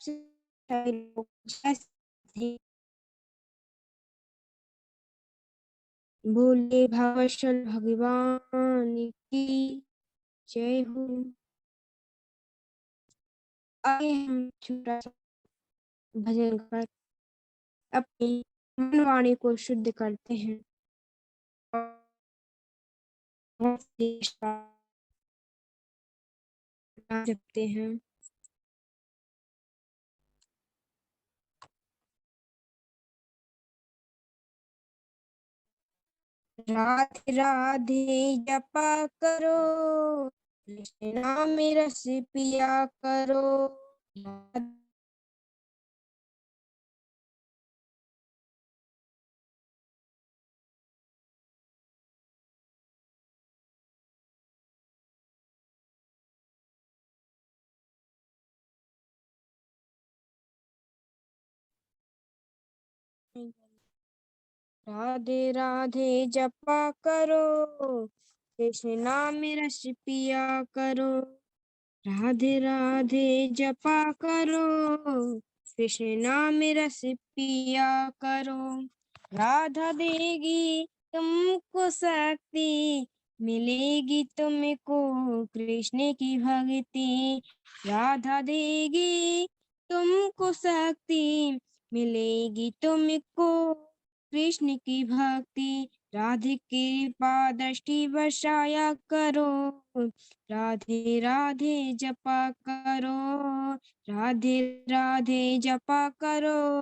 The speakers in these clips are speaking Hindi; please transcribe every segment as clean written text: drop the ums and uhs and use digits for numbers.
सबसे जैसे बोले भावशल भगवान की जय हो। आइए हम छोटा सा भजन कर अपनी मन वाणी को शुद्ध करते हैं और देश का नाम जपते हैं। राधे राधे जपा करो, कृष्ण नाम रस पिया करो। राधे राधे जपा करो, कृष्ण नाम रस पिया करो। राधे राधे जपा करो, कृष्ण नाम रस पिया करो। राधा देगी तुमको शक्ति, मिलेगी तुमको कृष्ण की भक्ति। राधा देगी तुमको शक्ति, मिलेगी तुमको कृष्ण की भक्ति। राधे कृपा दृष्टि बरसाया करो, राधे राधे जपा करो। राधे राधे जपा करो,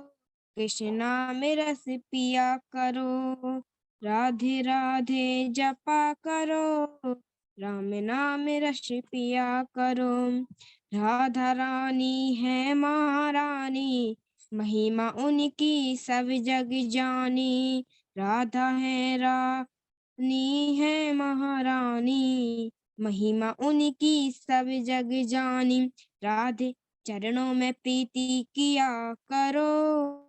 कृष्ण नाम रस पिया करो। राधे राधे जपा करो, राम नाम रस पिया करो। राधा रानी है महारानी, महिमा उनकी सब जग जानी। राधा है रानी है महारानी, महिमा उनकी सब जग जानी। राधे चरणों में प्रीति किया करो।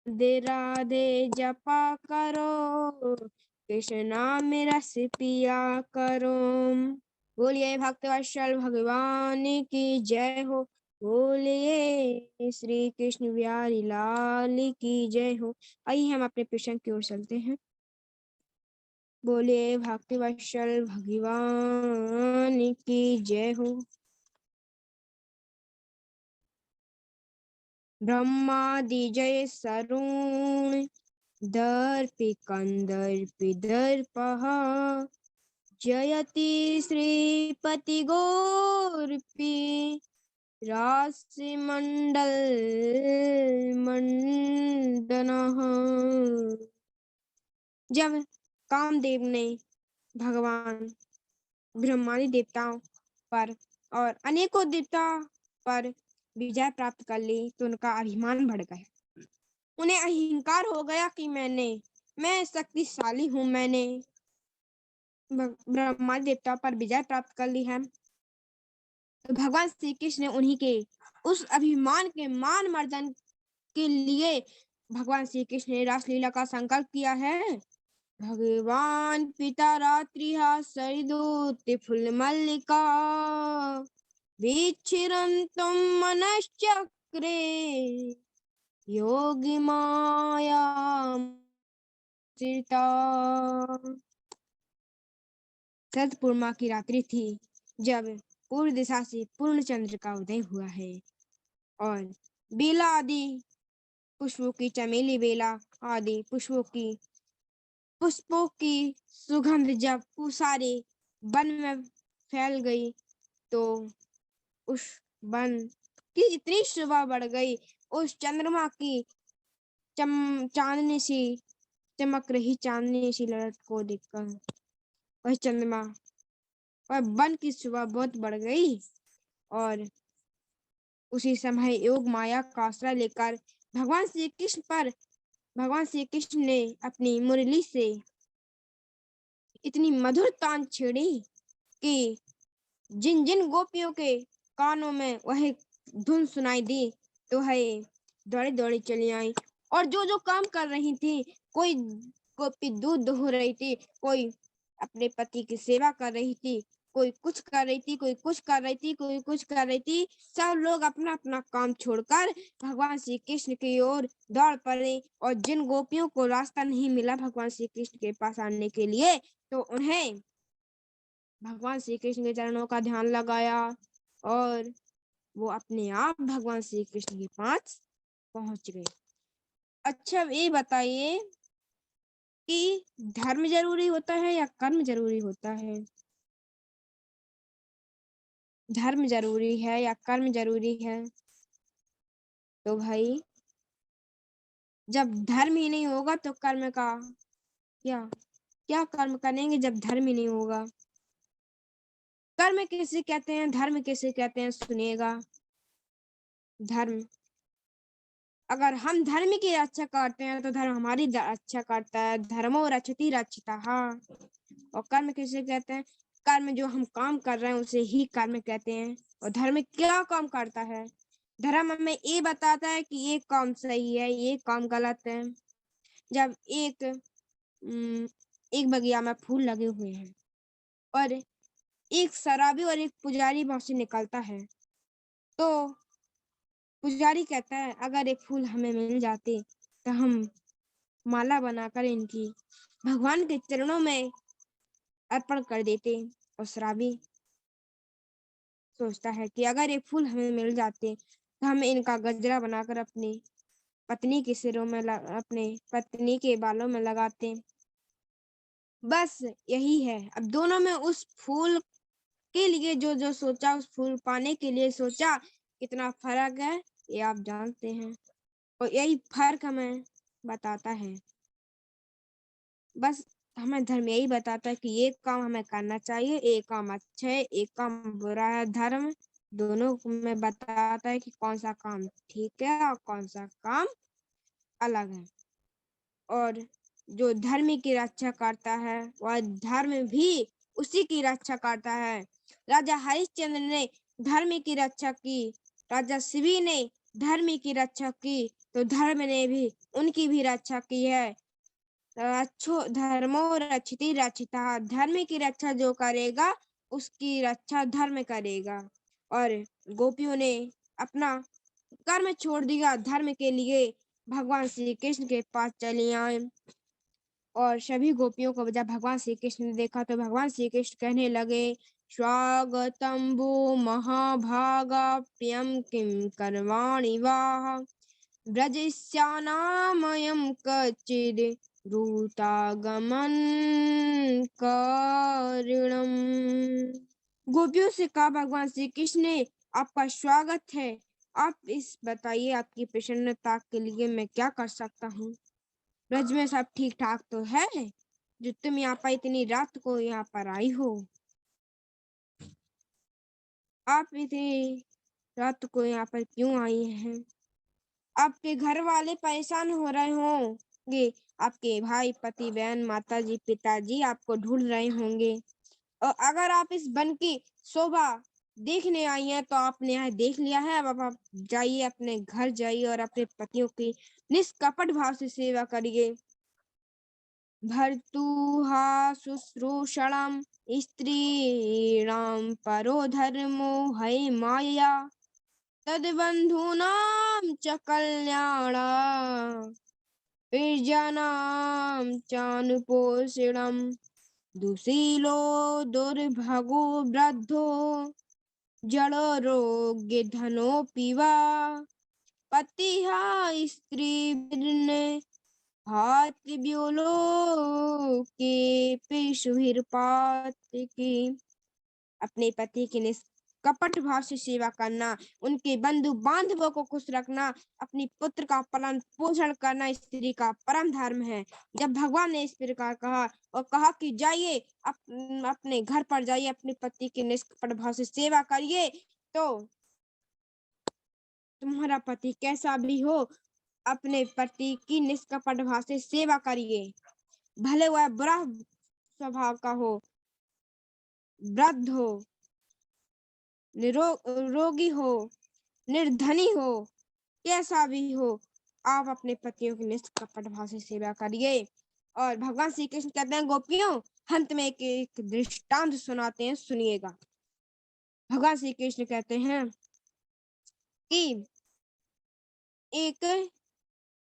राधे राधे जपा करो, कृष्ण नाम रस पिया करो। बोलिए भक्तवत्सल भगवान की जय हो। बोलिए श्री कृष्ण बिहारी लाल की जय हो। आइए हम अपने प्रश्न की ओर चलते हैं। बोलिए भक्तवत्सल भगवान की जय हो। ब्रह्मादि जय सरुण, दर्पि कंदर्पि दर्पः, जयति श्रीपति गोर्पि, राशि मंडल मंडनः। जब कामदेव ने भगवान ब्रह्मादि देवताओं पर और अनेकों देवता पर विजय प्राप्त कर ली तो उनका अभिमान बढ़ गया। उन्हें अहंकार हो गया कि मैं शक्तिशाली हूँ, मैंने ब्रह्मा देवता पर विजय प्राप्त कर ली है। तो भगवान श्री कृष्ण ने उन्हीं के उस अभिमान के मान मर्दन के लिए भगवान श्री कृष्ण ने रासलीला का संकल्प किया है। भगवान पिता रात्रिहा सरिदूत फुल मल्लिका, विच्छिरन्तुं मनश्चक्रे, योगी माया शरद पूर्णिमा की रात्रि थी, जब पूर्व दिशा से पूर्ण चंद्र का उदय हुआ है और बेला आदि पुष्पों की, चमेली बेला आदि पुष्पों की सुगंध जब सारे वन में फैल गई तो उस वन की इतनी शोभा बढ़ गई। उस चंद्रमा की चांदनी सी चमक रही चांदनी सी लड़त को देखकर वह चंद्रमा और वन की शोभा बहुत बढ़ गई। और उसी समय योग माया का आश्रय लेकर भगवान श्री कृष्ण ने अपनी मुरली से इतनी मधुर तान छेड़ी कि जिन जिन गोपियों के कानों में वह धुन सुनाई दी तो है दौड़ी दौड़ी चली आई और जो जो काम कर रही थी, कोई गोपी दूध दुह रही थी, कोई अपने पति की सेवा कर रही थी, कोई कुछ कर रही थी, कोई कुछ कर रही थी, कोई कुछ कर रही थी। सब लोग अपना अपना काम छोड़कर भगवान श्री कृष्ण की ओर दौड़ पड़े और जिन गोपियों को रास्ता नहीं मिला भगवान श्री कृष्ण के पास आने के लिए, तो उन्हें भगवान श्री कृष्ण के चरणों का ध्यान लगाया और वो अपने आप भगवान श्री कृष्ण के पास पहुंच गए। अच्छा, ये बताइए कि धर्म जरूरी होता है या कर्म जरूरी होता है? धर्म जरूरी है या कर्म जरूरी है? तो भाई, जब धर्म ही नहीं होगा तो कर्म का क्या? क्या कर्म करेंगे जब धर्म ही नहीं होगा? कर्म किसे कहते हैं, धर्म किसे कहते हैं, सुनिएगा। धर्म, अगर हम धर्म की रक्षा करते हैं तो धर्म हमारी रक्षा करता है। धर्मो रक्षति रक्षितः। और कर्म किसे कहते हैं? कर्म जो हम काम कर रहे हैं उसे ही कर्म कहते हैं। और धर्म क्या काम करता है? धर्म हमें ये बताता है कि ये काम सही है, ये काम गलत है। जब एक बगिया में फूल लगे हुए हैं और एक शराबी और एक पुजारी वहां से निकलता है, तो पुजारी कहता है अगर एक फूल हमें मिल जाते तो हम माला बनाकर इनकी भगवान के चरणों में अर्पण कर देते। और शराबी सोचता है कि अगर ये फूल हमें मिल जाते तो हम इनका गजरा बनाकर अपनी पत्नी के सिरों में अपने पत्नी के बालों में लगाते। बस यही है। अब दोनों में उस फूल के लिए जो जो सोचा, उस फूल पाने के लिए सोचा, कितना फर्क है ये आप जानते हैं। और यही फर्क हमें बताता है। बस हमें धर्म यही बताता है कि एक काम हमें करना चाहिए, एक काम अच्छा है, एक काम बुरा है। धर्म दोनों में बताता है कि कौन सा काम ठीक है और कौन सा काम अलग है। और जो धर्म की रक्षा करता है वह धर्म भी उसी की रक्षा करता है। राजा हरिश्चंद्र ने धर्म की रक्षा की, राजा शिवी ने धर्म की रक्षा की, तो धर्म ने भी उनकी भी रक्षा की है। अच्छो धर्मो रक्षति रक्षिता। धर्म की रक्षा जो करेगा उसकी रक्षा धर्म करेगा। और गोपियों ने अपना कर्म छोड़ दिया धर्म के लिए, भगवान श्री कृष्ण के पास चली आई। और सभी गोपियों को जब भगवान श्री कृष्ण ने देखा तो भगवान श्री कृष्ण कहने लगे, स्वागतम वो महाभागा प्रियम किम करवाणि वाह ब्रजस्यानामयं कचिद् रूतागमन कारिणम। गोपियों से कहा भगवान श्री कृष्ण ने, आपका स्वागत है। आप इस बताइए आपकी प्रसन्नता के लिए मैं क्या कर सकता हूँ? ब्रज में सब ठीक ठाक तो है जो तुम यहाँ पर इतनी रात को यहाँ पर आई हो? आप इतनी रात को यहाँ पर क्यों आई हैं? आपके घर वाले परेशान हो रहे होंगे, आपके भाई, पति, बहन, माताजी, पिताजी आपको ढूंढ रहे होंगे। और अगर आप इस वन की शोभा देखने आई हैं तो आपने यहाँ देख लिया है। अब आप जाइए, अपने घर जाइए और अपने पतियों की निष्कपट भाव से सेवा करिए। भर्तुहा शुश्रूषणं स्त्रीणां परो धर्मो हय मायया तद्बन्धूनां च कल्याणा विरजानां चानुपोषणं दुशीलो दुर्भगो वृद्धो जड़ोरोग्यधनोऽपि वा पतिः स्त्रीभिर्न भातृव्योलो के की। अपने पति की निष्कपट भाव से सेवा करना, उनके बंधु बांधवों को खुश रखना, अपनी पुत्र का पालन पोषण करना स्त्री का परम धर्म है। जब भगवान ने इस प्रकार कहा और कहा कि जाइए अपने घर पर जाइए, अपने पति की निष्कपट भाव से सेवा करिए, तो तुम्हारा पति कैसा भी हो अपने पति की निष्कपट भाव से सेवा करिए। भले वह बुरा स्वभाव का हो, वृद्ध हो, रोगी हो, निर्धनी हो, कैसा भी हो, आप अपने पतियों की निष्कपट भाव से सेवा करिए। और भगवान श्री कृष्ण कहते हैं, गोपियों, हम तुम्हें एक दृष्टांत सुनाते हैं, सुनिएगा। भगवान श्री कृष्ण कहते हैं कि एक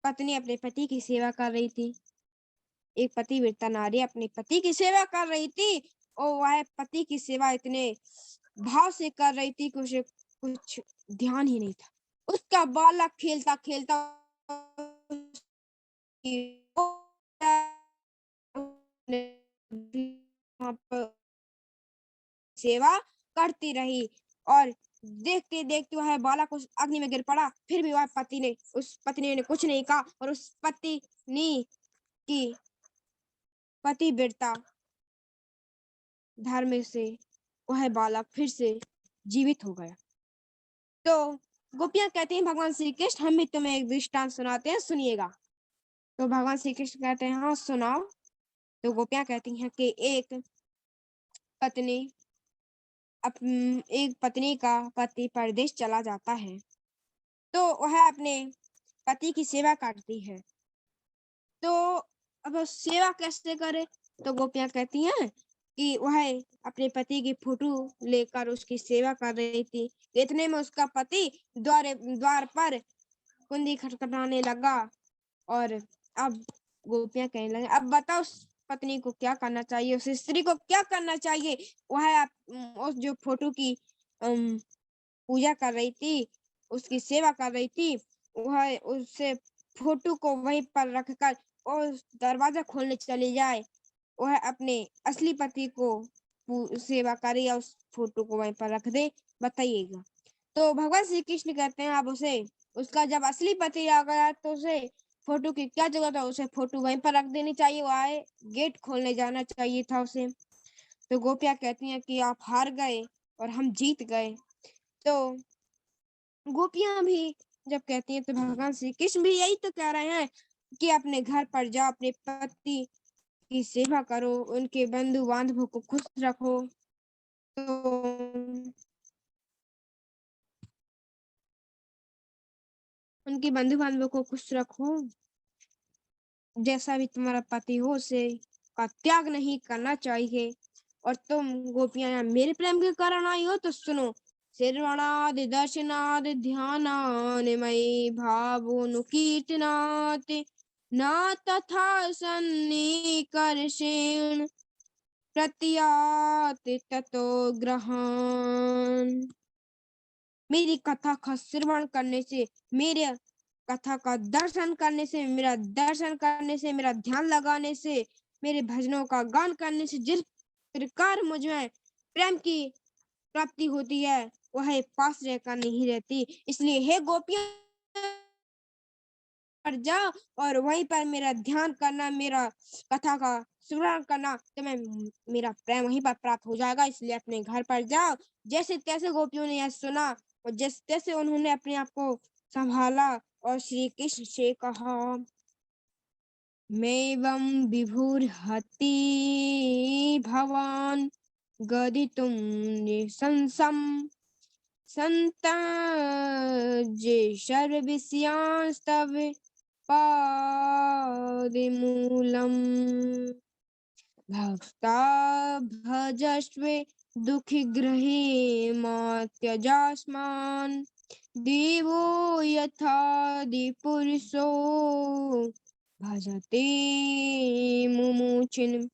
पत्नी अपने पति की सेवा कर रही थी। एक पतिव्रता नारी अपने पति की सेवा कर रही थी, और वह पति की सेवा इतने भाव से कर रही थी कि उसे कुछ ध्यान ही नहीं था। उसका बालक खेलता खेलता सेवा करती रही, और देखते देखते वह बालक उस अग्नि में गिर पड़ा। फिर भी वह उस पत्नी ने कुछ नहीं कहा, और उस पत्नी की पतिव्रता धर्म से वह बालक फिर से जीवित हो गया। तो गोपियां कहती हैं, भगवान श्री कृष्ण, हम भी तुम्हें एक दृष्टांत सुनाते हैं, सुनिएगा। तो भगवान श्री कृष्ण कहते हैं, हाँ सुनाओ। तो गोपियां कहती हैं कि पत्नी एक पत्नी का पति परदेश चला जाता है, तो वह अपने पति की सेवा करती है। तो अब सेवा कैसे करे? तो गोपियां कहती हैं कि वह अपने पति की फोटो लेकर उसकी सेवा कर रही थी। इतने में उसका पति द्वार पर कुंडी खटखटाने लगा, और अब गोपियां कहने लगी, अब बताओ उस पत्नी को क्या करना चाहिए, उस स्त्री को क्या करना चाहिए? वह उस जो फोटो की पूजा कर रही थी, उसकी सेवा कर रही थी, वह उससे फोटो को वहीं पर रखकर और दरवाजा खोलने चली जाए, वह अपने असली पति को सेवा करे या उस फोटो को वहीं पर रख दे? बताइएगा। तो भगवान श्री कृष्ण कहते हैं, आप उसका जब असली पति आ गया तो उसे फोटो की क्या जरूरत है, उसे फोटो वहीं पर रख देनी चाहिए, वह गेट खोलने जाना चाहिए था उसे। तो गोपियां कहती हैं कि आप हार गए और हम जीत गए। तो गोपियां भी जब कहती हैं, तो भगवान श्री कृष्ण भी यही तो कह रहे हैं कि अपने घर पर जाओ, अपने पति की सेवा करो, उनके बंधु बांधवों को खुश रखो। तो उनके बंधु बांधवों को खुश रखो, जैसा भी तुम्हारा पति हो उसे का त्याग नहीं करना चाहिए। और तुम गोपियां यहाँ मेरे प्रेम के कारण आई हो, तो सुनो। श्रवणादि दर्शनादि ध्यानानि मयि भावोनुकीर्तनात् न तथा सन्निकर्षेण प्रत्याति ततो ग्रहण। मेरी कथा का श्रवण करने से, मेरे कथा का दर्शन करने से, मेरा ध्यान लगाने से, मेरे भजनों का गान करने से जिस प्रकार मुझ में प्रेम की प्राप्ति होती है, वह पास रहकर नहीं रहती। इसलिए हे गोपियां, पर जाओ और वहीं पर मेरा ध्यान करना, मेरा कथा का श्रवण करना, तो मैं मेरा प्रेम वहीं पर प्राप्त हो जाएगा। इसलिए अपने घर पर जाओ। जैसे तैसे गोपियों ने यह सुना, और जैसे तैसे उन्होंने अपने आप को संभाला और श्री कृष्ण से कहा, मैवं विभुर्हति भवान गदितुं निशंसम् संताजे सर्वविषयांस्तव पादिमूलम् भक्ता भजस्व दुःखिगृहे मा त्यजास्मान् देवो यथादिपुरुषो भजते मुमुक्षुम्।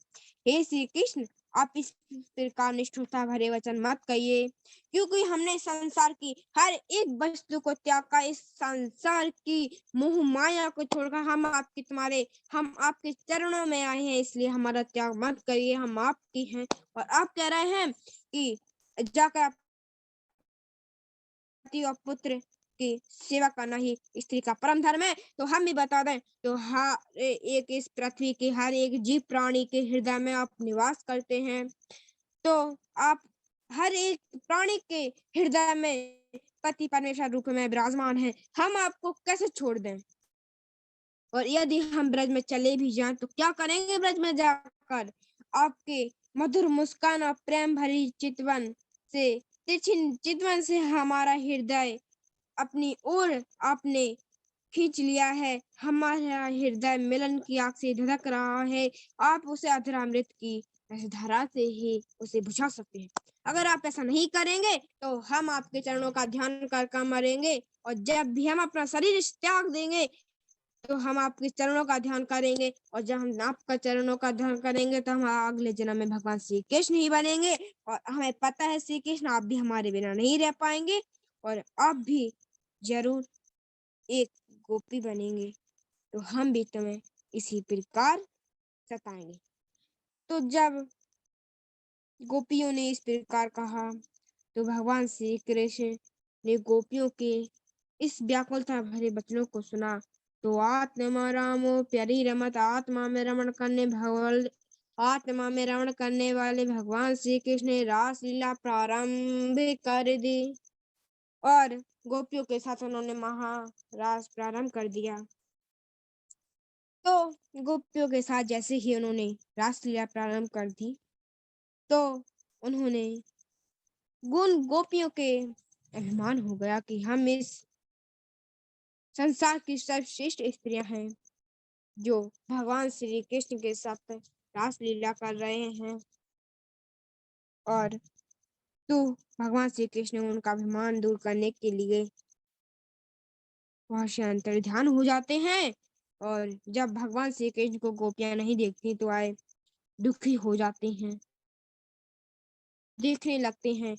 हे श्री कृष्ण, आप इस प्रकार निष्ठुरता भरे वचन मत कहिए, क्योंकि हमने संसार की हर एक वस्तु को त्याग कर इस संसार की मोह माया को छोड़कर हम आपके चरणों में आए हैं। इसलिए हमारा त्याग मत करिए, हम आपकी हैं। और आप कह रहे हैं कि जाकर पति और पुत्र की सेवा करना ही स्त्री का परम धर्म है। तो हम भी बता दें, तो हर एक इस पृथ्वी के हर एक जीव प्राणी के हृदय में आप निवास करते हैं। तो आप हर एक प्राणी के हृदय में पति परमेश्वर रूप में विराजमान है। हम आपको कैसे छोड़ दें? और यदि हम ब्रज में चले भी जाएं तो क्या करेंगे ब्रज में जाकर? आपके मधुर मुस्कान और प्रेम भरी चितवन से हमारा हृदय अपनी ओर आपने खींच लिया है। हमारा हृदय मिलन की आग से धधक रहा है। आप उसे अधरामृत की ऐसी धारा से ही उसे बुझा सकते हैं। अगर आप ऐसा नहीं करेंगे तो हम आपके चरणों का ध्यान कर कर मरेंगे, और जब भी हम अपना शरीर त्याग देंगे तो हम आपके चरणों का ध्यान करेंगे, और जब हम आपका चरणों का ध्यान करेंगे तो हम अगले जन्म में भगवान श्री कृष्ण ही बनेंगे। और हमें पता है श्री कृष्ण आप भी हमारे बिना नहीं रह पाएंगे, और आप भी जरूर एक गोपी बनेंगे, तो हम भी तुम्हें इसी प्रकार सताएंगे। तो जब गोपियों ने इस प्रकार कहा तो भगवान श्री कृष्ण ने गोपियों के इस व्याकुलता भरे वचनों को सुना। तो आत्मा रामो प्यारी रमत आत्मा में रमण करने वाले भगवान श्री कृष्ण ने रास लीला प्रारंभ कर दी, और गोपियों के साथ उन्होंने महारास प्रारंभ कर दिया। तो गोपियों के साथ जैसे ही उन्होंने रासलीला प्रारंभ कर दी तो उन्होंने गोपियों के अभिमान हो गया कि हम इस संसार की सर्वश्रेष्ठ स्त्रियां हैं जो भगवान श्री कृष्ण के साथ रासलीला कर रहे हैं। और तो भगवान श्री कृष्ण उनका अभिमान दूर करने के लिए वहां से अंतर्ध्यान हो जाते हैं, और जब भगवान श्री कृष्ण को गोपियां नहीं देखती तो आए दुखी हो जाते हैं, देखने लगते हैं।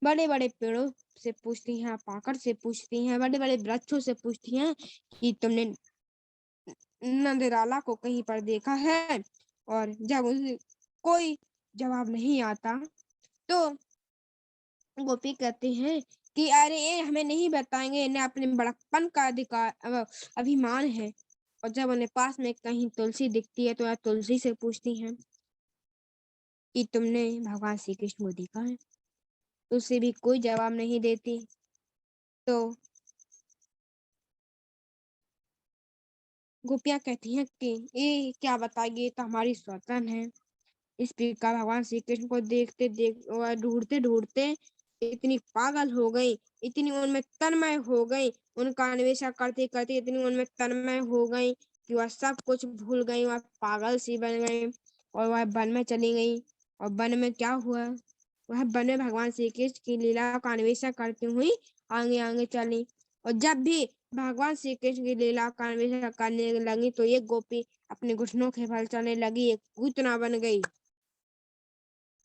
बड़े बड़े पेड़ों से पूछती हैं, पाकड़ से पूछती हैं, बड़े बड़े वृक्षों से पूछती हैं कि तुमने नंदलाला को कहीं पर देखा है। और जब उसे कोई जवाब नहीं आता तो गोपी कहते हैं कि अरे ये हमें नहीं बताएंगे, इन्हें अपने बड़प्पन का अधिकार अभिमान है। और जब उन्हें पास में कहीं तुलसी दिखती है तो वह तुलसी से पूछती हैं कि तुमने भगवान श्री कृष्ण को देखा है। तुलसी भी कोई जवाब नहीं देती। तो गोपियां कहती हैं कि ये क्या बताएगी, तो हमारी स्वतन है। इस प्रकार भगवान श्री कृष्ण को देखते ढूंढते ढूंढते इतनी पागल हो गई, इतनी उनमें तन्मय हो गई, उनका अन्वेषण करते करते इतनी उनमें तन्मय हो गई कि वह सब कुछ भूल गई, वह पागल सी बन गई और वह वन में चली गई। और वन में क्या हुआ, वह वन में भगवान श्री कृष्ण की लीला का अन्वेषण करती हुई आगे आगे चली। और जब भी भगवान श्री कृष्ण की लीला का अन्वेषण करने लगी तो एक गोपी अपने घुटनों के बल चलने लगी, एक पूतना बन गई।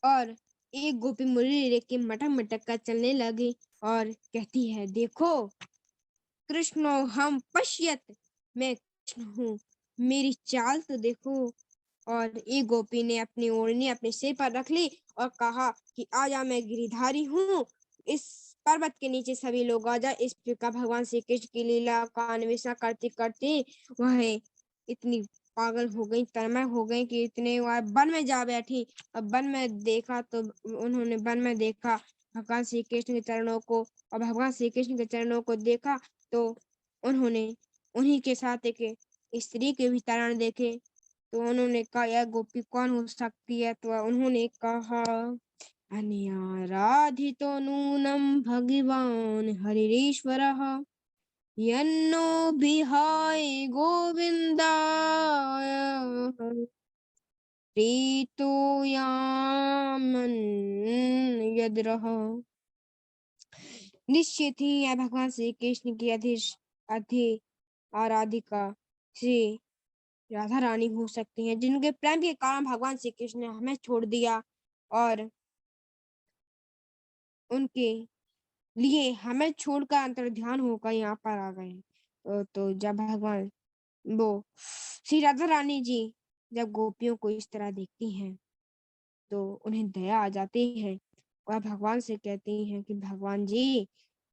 और एक गोपी मुरली लेके मटक मटक कर चलने लगी और कहती है, देखो कृष्णो हम पश्यत, मैं कृष्ण हूँ, मेरी चाल तो देखो। और एक गोपी ने अपनी ओढ़नी अपने सिर पर रख ली और कहा कि आजा मैं गिरिधारी हूँ, इस पर्वत के नीचे सभी लोग आ जाए। इस प्रकार भगवान श्री कृष्ण की लीला का अन्वेषण करते करते वह इतनी पागल हो गई, तन्मय हो गई कि इतने वह वन में जा बैठी। अब वन में देखा तो उन्होंने वन में देखा भगवान श्री कृष्ण के चरणों को, और भगवान श्री कृष्ण के चरणों को देखा तो उन्होंने उन्हीं के साथ एक स्त्री के भी चरण देखे। तो उन्होंने कहा यह गोपी कौन हो सकती है, तो उन्होंने कहा अनाराधितो नूनम भगवान हरिश्वरः यन्नो विहाय गोविंदाय प्रीतो यामन यद्रः। निश्चित ही यह भगवान श्री कृष्ण की अधि आराधिका श्री राधा रानी हो सकती हैं, जिनके प्रेम के कारण भगवान श्री कृष्ण ने हमें छोड़ दिया और उनके लिए हमें छोड़कर अंतर्ध्यान होकर यहाँ पर आ गए। तो जब भगवान वो श्री राधा रानी जी जब गोपियों को इस तरह देखती हैं तो उन्हें दया आ जाती है और भगवान से कहती हैं कि भगवान जी,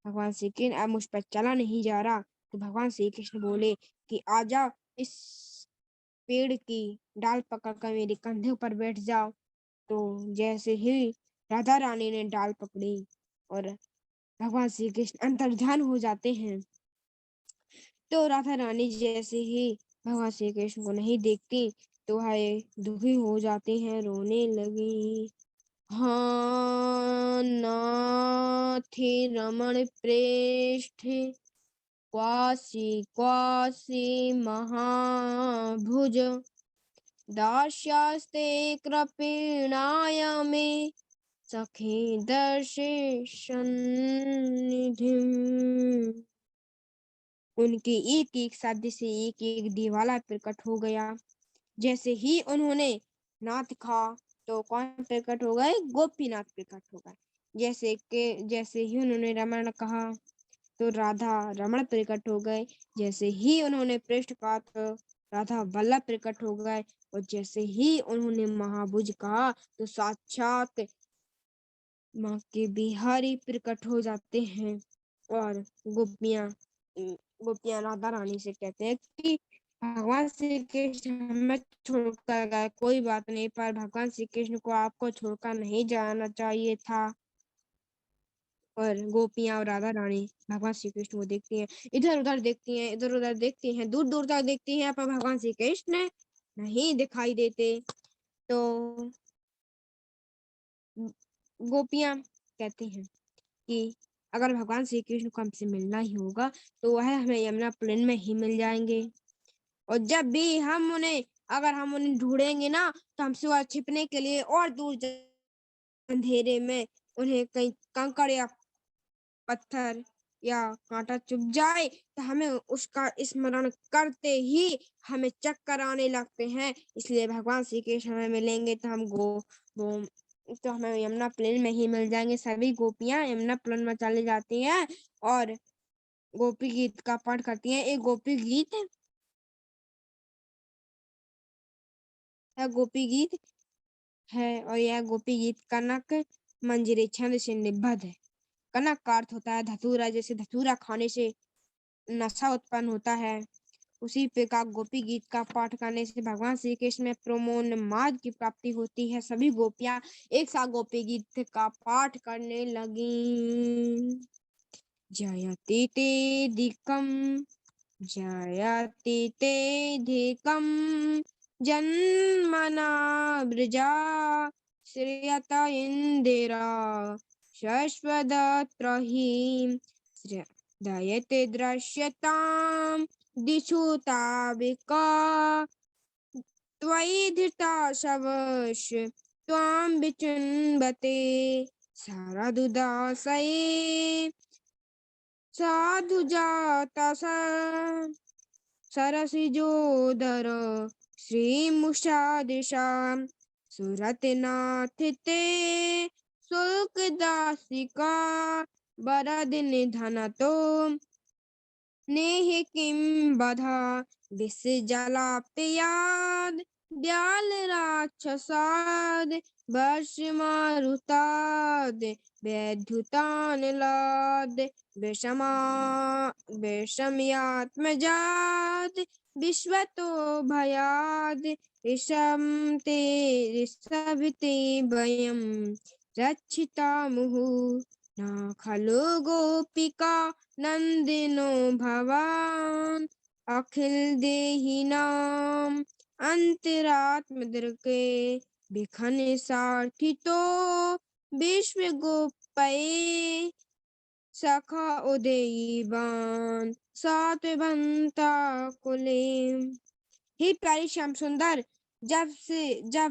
भगवान श्री कृष्ण अब मुझ पर चला नहीं जा रहा। तो भगवान श्री कृष्ण बोले कि आजा, इस पेड़ की डाल पकड़कर मेरे कंधे पर बैठ जाओ। तो जैसे ही राधा रानी ने डाल पकड़ी और भगवान श्री कृष्ण अंतर्ध्यान हो जाते हैं, तो राधा रानी जैसे ही भगवान श्री कृष्ण को नहीं देखती तो वह दुखी हो जाती हैं, रोने लगी। हाँ नाथे रमण प्रेष्ठे क्वासी क्वासी महाभुज दास्यास्ते कृपणाय मे सखे दर्शन निधिम। उनके एक एक शब्द से एक एक दिवाला प्रकट हो गया। जैसे ही उन्होंने नाथ कहा तो कौन प्रकट हो गए? गोपीनाथ प्रकट हो गए। जैसे ही उन्होंने रमण कहा तो राधा रमण प्रकट हो गए। जैसे ही उन्होंने पृष्ठ कहा तो राधा वल्लभ प्रकट हो गए। और जैसे ही उन्होंने महाभुज कहा तो साक्षात माँ के बिहारी प्रकट हो जाते हैं। और गोपियां गोपियां राधा रानी से कहते हैं कि भगवान श्री कृष्ण हमें छोड़कर गए, कोई बात नहीं, पर भगवान श्री कृष्ण को आपको छोड़कर नहीं जाना चाहिए था। और गोपियां और राधा रानी भगवान श्री कृष्ण को देखती हैं, इधर उधर देखती हैं, इधर उधर देखती हैं, दूर दूर तक देखती हैं, पर भगवान श्री कृष्ण नहीं दिखाई देते। तो गोपियां कहती हैं कि अगर भगवान श्री कृष्ण को हमसे मिलना ही होगा तो वह हमें यमुना प्लेन में ही मिल जाएंगे। और जब भी अगर हम उन्हें ढूंढेंगे ना तो हमसे वह छिपने के लिए और दूर अंधेरे में उन्हें कहीं कंकड़ या पत्थर या कांटा चुभ जाए तो हमें उसका स्मरण करते ही हमें चक्कर आने लगते हैं। इसलिए भगवान श्री कृष्ण हमें मिलेंगे तो तो हमें यमुना प्लेन में ही मिल जाएंगे। सभी गोपियां यमुना प्लेन में चली जाती हैं और गोपी गीत का पाठ करती हैं। एक गोपी गीत गोपी गीत है और यह गोपी गीत कनक मंजरी छंद से निबद्ध है। कनक का अर्थ होता है धतूरा। जैसे धतूरा खाने से नशा उत्पन्न होता है, उसी प्रकार गोपी गीत का पाठ करने से भगवान श्री कृष्ण में प्रेमोन्माद की प्राप्ति होती है। सभी गोपियां एक साथ गोपी गीत का पाठ करने लगी। जयति तेधिकम जयति तेधिकम जन्मना वृजा श्रियत इंदिरा शश्वदत्र हि दयते दृश्यताम दिशु ताविका त्वयि धृता शवश त्वां विचिन्वते शारदुदासये साधु जाता सरसिजोदर श्रीमुषादिशां सुरतनाथ ते शुल्क दासिका बरद निधन तो नेह किं बधा विष जलाप्याद व्याल राक्षसाद वर्ष मारुताद वैद्युतानलाद विषमयात्मजाद विश्वतो भयाद ऋषं ते ऋषभते वयं रक्षिता मुहु न खलु गोपिका नंदिनो भवान अखिल देहिनाम अंतरात्म दृके बिखन सार्थितो विश्व गोपये सखा उदयीवान सातवंता कुले। हे प्यारी श्याम सुंदर, जब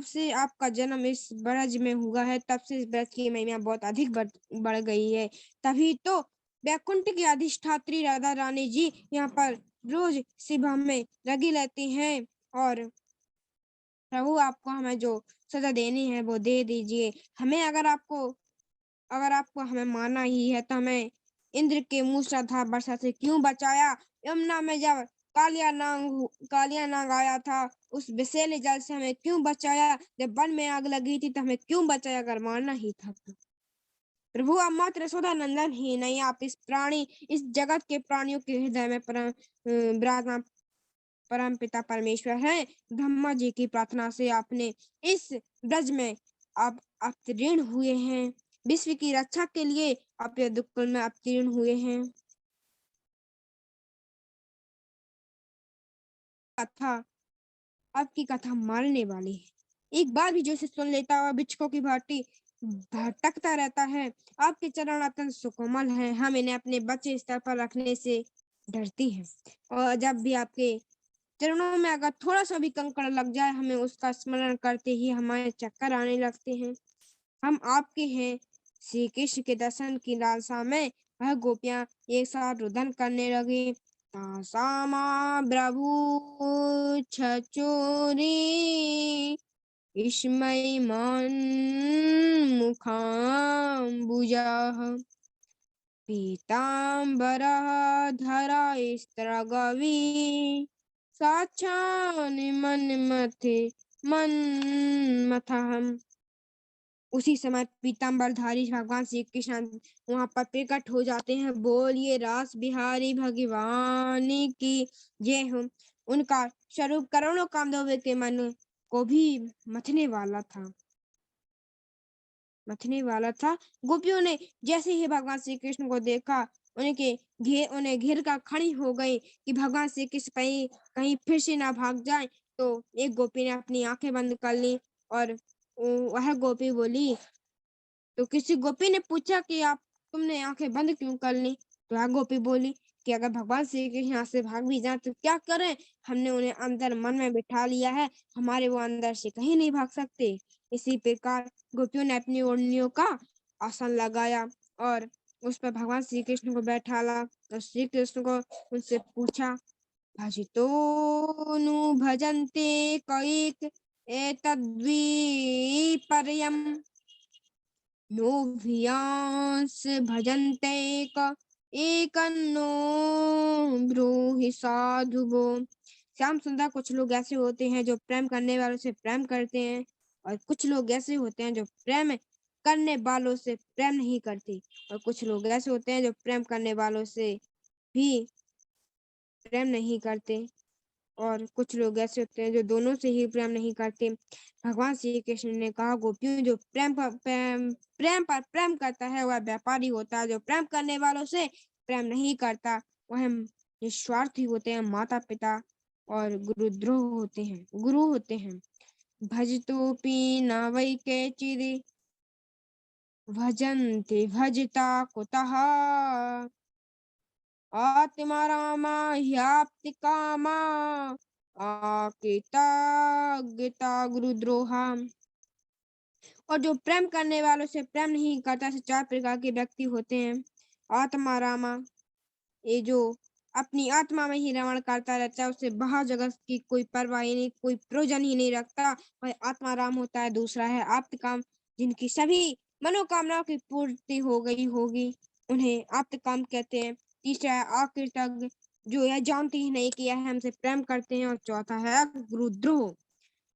से आपका जन्म इस ब्रज में हुआ है तब से इस ब्रज की महिमा बहुत अधिक बढ़ गई है। तभी तो वैकुंठ की अधिष्ठात्री राधा रानी जी यहाँ पर रोज सुबह में लगी रहती हैं। और प्रभु आपको हमें जो सजा देनी है वो दे दीजिए। अगर आपको हमें मारना ही है तो हमें इंद्र के मूसलाधार वर्षा से क्यों बचाया? यमुना में जब कालिया नाग आया था उस विषैले जल से हमें क्यों बचाया? जब वन में आग लगी थी तो हमें क्यों बचाया? अगर मारना ही था तो प्रभु आप मात्र यशोदा नंदन ही नहीं, आप इस जगत के प्राणियों के हृदय में विराजमान परम पिता परमेश्वर है। ब्रह्मा जी की प्रार्थना से आपने इस ब्रज में आप अवतीर्ण हुए हैं। विश्व की रक्षा के लिए आप यह दुख में अवतीर्ण हुए हैं। कथा आपकी कथा मारने वाली है, एक बार भी जो इसे सुन लेता है बिच्छू की भांति भटकता रहता है। आपके चरण अत्यंत सुकोमल हैं, हम इन्हें अपने बच्चे स्तर पर रखने से डरती हैं। और जब भी आपके चरणों में अगर थोड़ा-सा भी कंकड़ लग जाए, हमें उसका स्मरण करते ही हमारे चक्कर आने लगते हैं। हम आपके हैं। श्री कृष्ण के दर्शन की लालसा में वह गोपियाँ एक साथ रुदन करने लगी। तासामा ब्रभु छचोरी विस्मयमन्मुखाम्बुजाः पीताम्बरः धरास्त्रगवी साक्षान्मन्मथे मन्मथः। उसी समय पीताम्बरधारी भगवान श्री कृष्ण वहाँ पर प्रकट हो जाते हैं। बोलिए रास बिहारी भगवान की जय हो। उनका स्वरूप करोड़ों कामदेवों के मन को भी मथने वाला था। गोपियों ने जैसे ही भगवान श्री कृष्ण को देखा, उन्हें घेर कर खड़ी हो गई कि भगवान श्री कृष्ण कहीं फिर से ना भाग जाए। तो एक गोपी ने अपनी आंखें बंद कर ली और वह गोपी बोली, तो किसी गोपी ने पूछा कि आप तुमने आंखें बंद क्यों कर ली? तो वह गोपी बोली कि अगर भगवान श्री कृष्ण यहाँ से भाग भी जाए तो क्या करें? हमने उन्हें अंदर मन में बिठा लिया है, हमारे वो अंदर से कहीं नहीं भाग सकते। इसी प्रकार गोपियों ने अपनी ओढ़नियों का आसन लगाया और उस पर भगवान श्री कृष्ण को बैठाला। तो श्री कृष्ण को उनसे पूछा, भजितो नु भजन्ते कैक एतद्विपर्ययम् नोभियांस भजन्ते एकन्नो ब्रूहि साधुवो। श्याम सुंदर, कुछ लोग ऐसे होते हैं जो प्रेम करने वालों से प्रेम करते हैं और कुछ लोग ऐसे होते हैं जो प्रेम करने वालों से प्रेम नहीं करते और कुछ लोग ऐसे होते हैं जो प्रेम करने वालों से भी प्रेम नहीं करते और कुछ लोग ऐसे होते हैं जो दोनों से ही प्रेम नहीं करते। भगवान श्री कृष्ण ने कहा, गोपियों, जो प्रेम करता है वह व्यापारी होता है, जो प्रेम करने वालों से प्रेम नहीं करता वह निस्वार्थी होते हैं, माता पिता और गुरु होते हैं। भजतोपि न वै केचिदि भजन्ति भजता कुतः आत्मारामा ह्याप्ति कामा आकृतज्ञता गुरुद्रोहा। और जो प्रेम करने वालों से प्रेम नहीं करता, ऐसे 4 प्रकार के व्यक्ति होते हैं। आत्मारामा, ये जो अपनी आत्मा में ही रमण करता रहता है, उसे बाहर जगत की कोई परवाह ही नहीं, कोई प्रयोजन ही नहीं रखता, वह आत्माराम होता है। दूसरा है आप्तकाम, जिनकी सभी मनोकामनाओं की पूर्ति हो गई होगी, उन्हें आप्तकाम कहते हैं। तीसरा है अकृतज्ञ, जो यह जानते ही नहीं कि यह हमसे प्रेम करते हैं। और चौथा है गुरुद्रोह,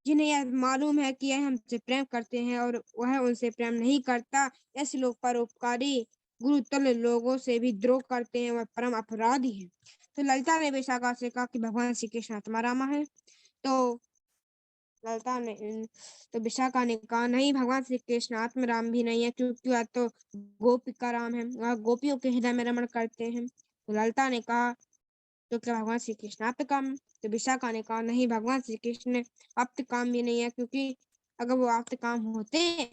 जिन्हें यह मालूम है कि यह हमसे प्रेम करते हैं और वह उनसे प्रेम नहीं करता। ऐसे लोग परोपकारी गुरुतुल्य लोगों से भी द्रोह करते हैं, वह परम अपराधी हैं। तो ललिता ने विशाखा से कहा कि भगवान श्री कृष्ण आत्मारामा है। तो ललिता ने तो विशाखा ने कहा, नहीं, भगवान श्री कृष्ण आत्मराम भी नहीं है, क्योंकि वह तो गोपिका राम है, वह गोपियों के हृदय में रमण करते हैं। तो ललिता ने कहा, तो क्या भगवान श्री कृष्ण आप्तकाम? तो विशाखा ने कहा, नहीं, भगवान श्री कृष्ण आप्तकाम भी नहीं है, क्योंकि अगर वो आप्तकाम होते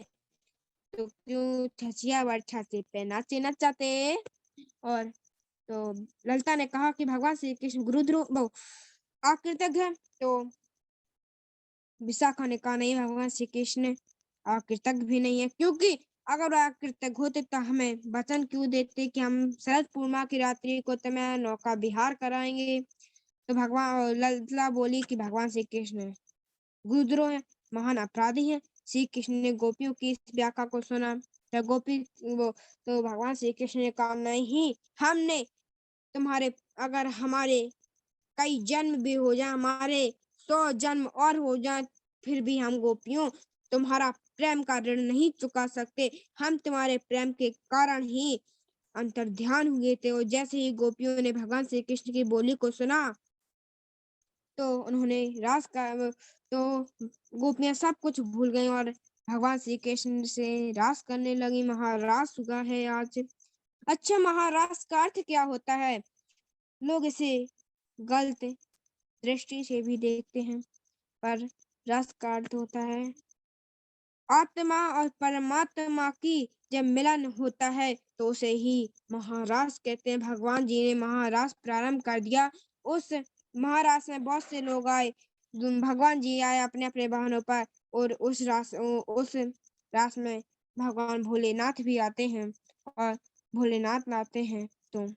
तो क्यों छछिया वर्षा से पे नाचे नचाते। और तो ललिता ने कहा कि भगवान श्री कृष्ण गुरुद्रोह अकृतज्ञ है। तो विशाखा ने कहा, नहीं, भगवान श्री कृष्ण अकृतज्ञ भी नहीं है, क्योंकि अगर वह अकृतज्ञ होते तो हमें वचन क्यों देते कि हम शरद पूर्णिमा की रात्रि को तुम्हें नौका विहार कराएंगे। तो भगवान ललिता बोली कि भगवान श्री कृष्ण गुरुद्रोह है, महान अपराधी है। श्री कृष्ण ने गोपियों की इस व्याख्या को सुना तो भगवान श्री कृष्ण ने कहा, नहीं, हमने तुम्हारे अगर हमारे कई जन्म भी हो जाए, हमारे 100 जन्म और हो जाए, फिर भी हम गोपियों तुम्हारा प्रेम का ऋण नहीं चुका सकते। हम तुम्हारे प्रेम के कारण ही अंतर्ध्यान हुए थे। और जैसे ही गोपियों ने भगवान श्री कृष्ण की बोली को सुना तो उन्होंने रास का तो गोपियां सब कुछ भूल गई और भगवान श्री कृष्ण से रास करने लगी। महारास हुआ है आज। अच्छा, महारास का अर्थ क्या होता है? लोग इसे गलत दृष्टि से भी देखते हैं, पर रस का अर्थ होता है आत्मा और परमात्मा की जब मिलन होता है तो उसे ही महारास कहते हैं। भगवान जी ने महारास प्रारंभ कर दिया। उस महारास में बहुत से लोग आए। भगवान जी आए अपने-अपने वाहनों पर और उस रास में भगवान भोलेनाथ भी आते हैं और भोलेनाथ लाते हैं। तो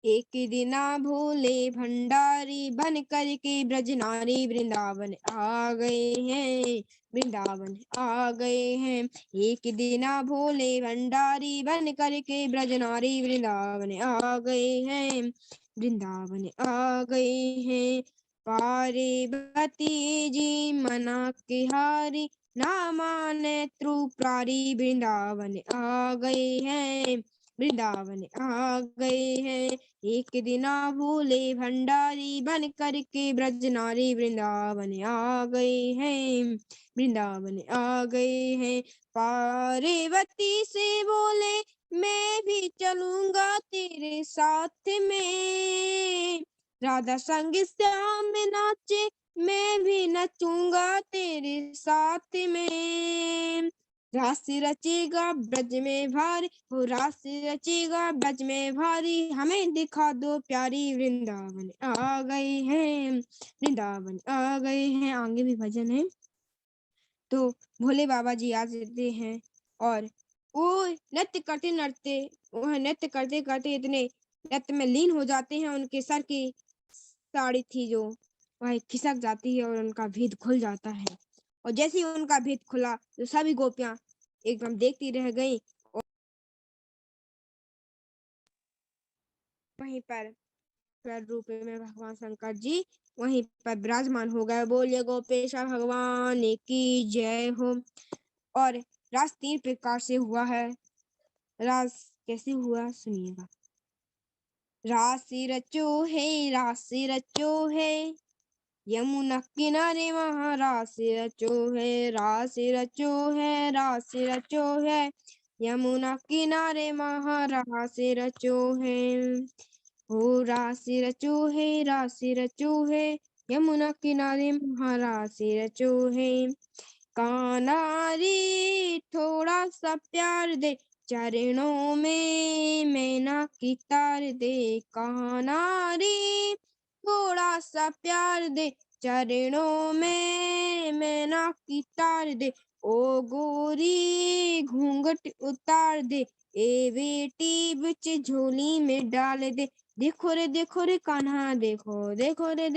एक दिना भोले भंडारी बन कर के ब्रज नारी वृंदावन आ गए हैं, वृंदावन आ गए हैं। एक दिना भोले भंडारी बन कर के ब्रज नारी वृंदावन आ गए हैं, वृंदावन आ गए हैं। पार्वती जी मना के हारी ना माने त्रिपुरारी वृंदावन आ गए हैं, वृंदावन आ गए हैं। एक दिना भोले भंडारी बन कर के ब्रज नारी वृंदावन आ गए हैं, वृंदावन आ गए हैं। पार्वती से बोले मैं भी चलूंगा तेरे साथ में, राधा संग श्याम नाचे मैं भी नचूंगा तेरे साथ में। रास रचेगा ब्रज में भारी, हो रास रचेगा ब्रज में भारी, हमें दिखा दो प्यारी वृंदावन आ गए हैं, वृंदावन आ गए हैं। आगे भी भजन है। तो भोले बाबा जी आ जाते हैं और वो नृत्य करते करते इतने नृत्य में लीन हो जाते हैं, उनके सर की साड़ी थी जो वह खिसक जाती है और उनका भेद खुल जाता है। और जैसे ही उनका भेद खुला तो सभी गोपियां एकदम देखती रह गई। और वहीं पर फिर रूप में भगवान शंकर जी वहीं पर विराजमान हो गए। बोलिए गोपेश भगवान की जय हो। और रास 3 प्रकार से हुआ है। रास कैसे हुआ सुनिएगा। राशि रचो है यमुना किनारे वहाँ राशि रचो है, राशि रचो है, राशि रचो है, यमुना किनारे वहाँ राशि रचो है। हो राशि रचो है, यमुना किनारे वहाँ राशि रचो है। कान्हा रे थोड़ा सा प्यार दे, चरणों में मैना की तार दे। कान्हा रे थोड़ा सा प्यार दे, चरणों में मैना की तार दे। ओ गोरी घूंघट उतार दे, ए बेटी बिच झोली में डाल दे। देखो रे कान्हा, देखो रे कान्हा,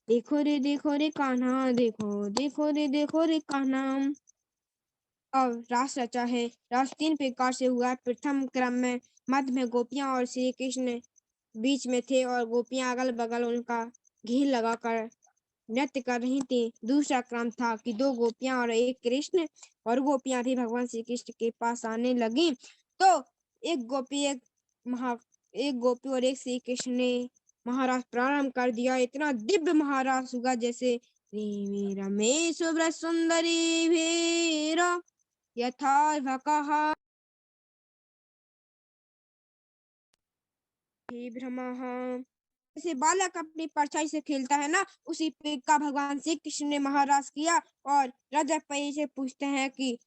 देखो रे कान्हा, देखो रे कान्हा। और रास रचा है। रास 3 प्रकार से हुआ है। प्रथम क्रम में मध्य में गोपियां और श्री कृष्ण बीच में थे और गोपियां अगल-बगल उनका घेर लगाकर नृत्य कर रही थी। दूसरा क्रम था कि 2 गोपियां और 1 कृष्ण, और गोपियां भी भगवान श्री कृष्ण के पास आने लगी। तो एक गोपी और 1 श्री कृष्ण ने महारास प्रारंभ कर दिया। इतना दिव्य महारास हुआ जैसे रे रमेश शुभ्र सुंदरी भीर यथार्भकः भ्रमः। जैसे बालक अपनी परछाई से खेलता है ना, उसी पे का भगवान श्री कृष्ण ने महारास किया। और राजा परी से पूछते हैं कि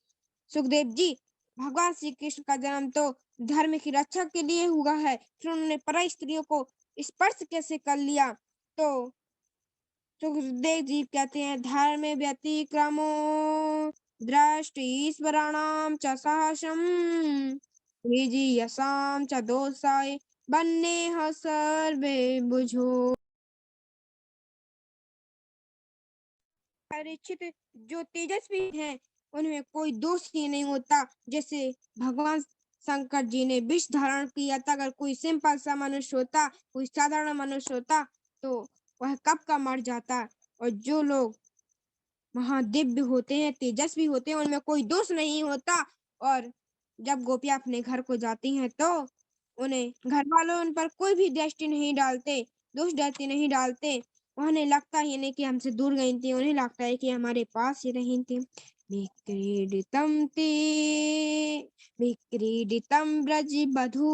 सुखदेव जी, भगवान श्री कृष्ण का जन्म तो धर्म की रक्षा के लिए हुआ है, फिर उन्होंने पर स्त्रियों को स्पर्श कैसे कर लिया? तो सुखदेव जी कहते हैं धर्म व्यतिक्रमो दृष्टि ईश्वराणाम च साहसम यसाम च दोषाय बन्नेह सर्वे बुझो। परीक्षित जो तेजस्वी हैं उनमें कोई दोष ही नहीं होता। जैसे भगवान शंकर जी ने विष धारण किया था, अगर कोई सिंपल सा मनुष्य होता, कोई साधारण मनुष्य होता तो वह कब का मर जाता। और जो लोग महादिव्य होते हैं, तेजस्वी होते हैं, उनमें कोई दोष नहीं होता। और जब गोपियां अपने घर को जाती हैं तो उन्हें घर वालों उन पर कोई भी दृष्टि नहीं डालते, दोष दृष्टि नहीं डालते। उन्हें लगता ही नहीं कि हमसे दूर गई थी, उन्हें लगता है कि हमारे पास ही रही थी। विक्रीडितम ते विक्रीडितम ब्रज बधू